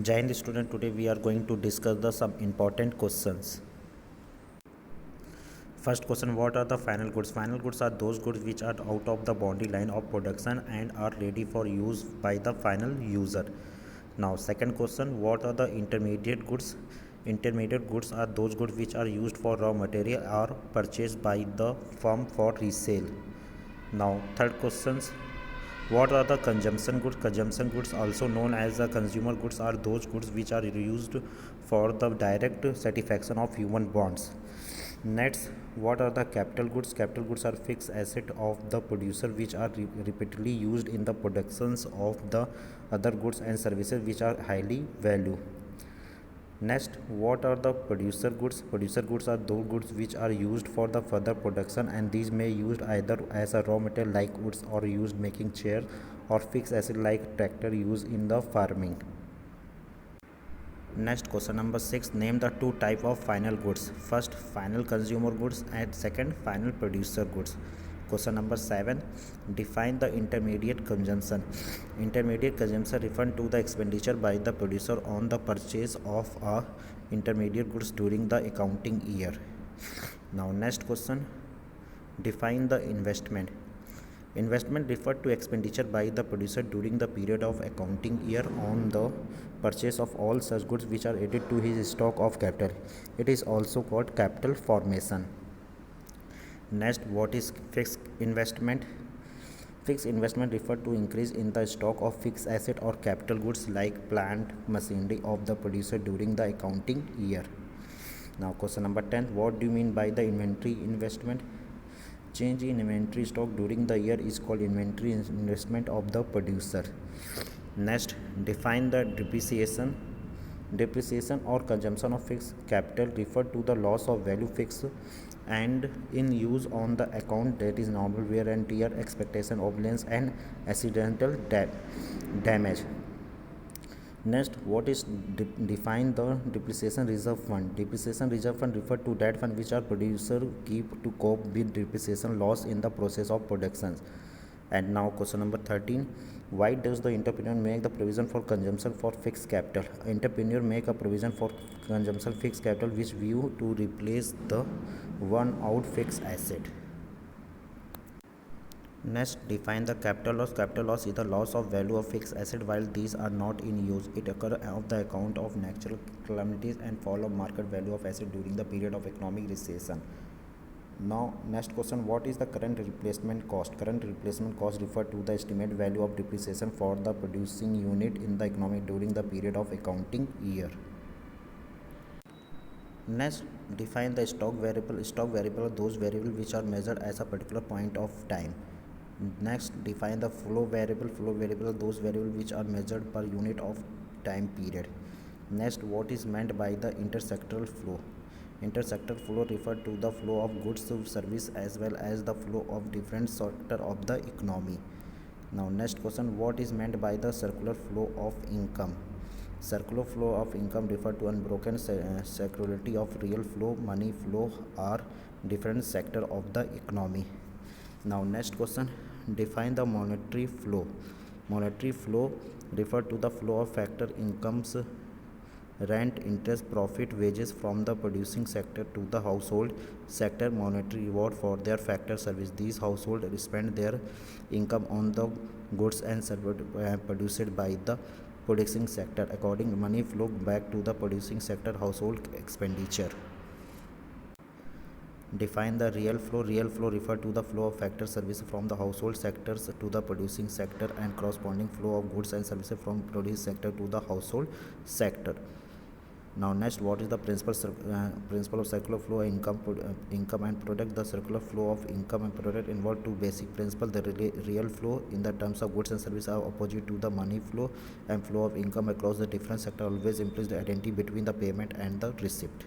Jai Hind student, today we are going to discuss some important questions. First question, what are the final goods? Final goods are those goods which are out of the boundary line of production and are ready for use by the final user. Now second question, what are the intermediate goods? Intermediate goods are those goods which are used for raw material or purchased by the firm for resale. Now third questions, what are the consumption goods? Consumption goods, also known as the consumer goods, are those goods which are used for the direct satisfaction of human wants. Next, what are the capital goods? Capital goods are fixed asset of the producer which are repeatedly used in the productions of the other goods and services which are highly valued. Next, what are the producer goods? Producer goods are those goods which are used for the further production, and these may used either as a raw material like woods or used making chair, or fixed asset like tractor used in the farming. Next, question number 6, name the two type of final goods. First, final consumer goods, and second, final producer goods. Question number 7, define the intermediate consumption. Intermediate consumption refers to the expenditure by the producer on the purchase of a intermediate goods during the accounting year. Now next question, define the investment. Investment refers to expenditure by the producer during the period of accounting year on the purchase of all such goods which are added to his stock of capital. It is also called capital formation. Next, what is fixed investment? Fixed investment refers to increase in the stock of fixed asset or capital goods like plant machinery of the producer during the accounting year. Now question number 10, what do you mean by the inventory investment? Change in inventory stock during the year is called inventory investment of the producer. Next, define the depreciation. Depreciation or consumption of fixed capital refer to the loss of value fixed and in use on the account, that is normal wear and tear, expectation of lens, and accidental damage. Next, what is define the depreciation reserve fund? Depreciation reserve fund refer to that fund which our producer keep to cope with depreciation loss in the process of production. And now question number 13, why does the entrepreneur make the provision for consumption for fixed capital? Entrepreneur make a provision for consumption fixed capital which view to replace the one out fixed asset. Next, define the capital loss. Capital loss is the loss of value of fixed asset while these are not in use. It occurs on the account of natural calamities and fall of market value of asset during the period of economic recession. Now next question, what is the current replacement cost? Current replacement cost refer to the estimated value of depreciation for the producing unit in the economic during the period of accounting year. Next, define the stock variable. Stock variable are those variables which are measured as a particular point of time. Next, define the flow variable. Flow variable are those variables which are measured per unit of time period. Next, what is meant by the intersectoral flow? Intersectoral flow refer to the flow of goods or service as well as the flow of different sector of the economy. Now next question, what is meant by the circular flow of income? Circular flow of income refer to unbroken circularity of real flow, money flow, or different sector of the economy. Now next question, define the monetary flow. Monetary flow refer to the flow of factor incomes, rent, interest, profit, wages from the producing sector to the household sector, monetary reward for their factor service. These households spend their income on the goods and services produced by the producing sector. According, money flow back to the producing sector household expenditure. Define the real flow. Real flow refer to the flow of factor service from the household sectors to the producing sector and corresponding flow of goods and services from producing sector to the household sector. Now next, what is the principle of circular flow? Income and product. The circular flow of income and product involve two basic principles. The real flow in the terms of goods and services are opposite to the money flow, and flow of income across the different sector always implies the identity between the payment and the receipt.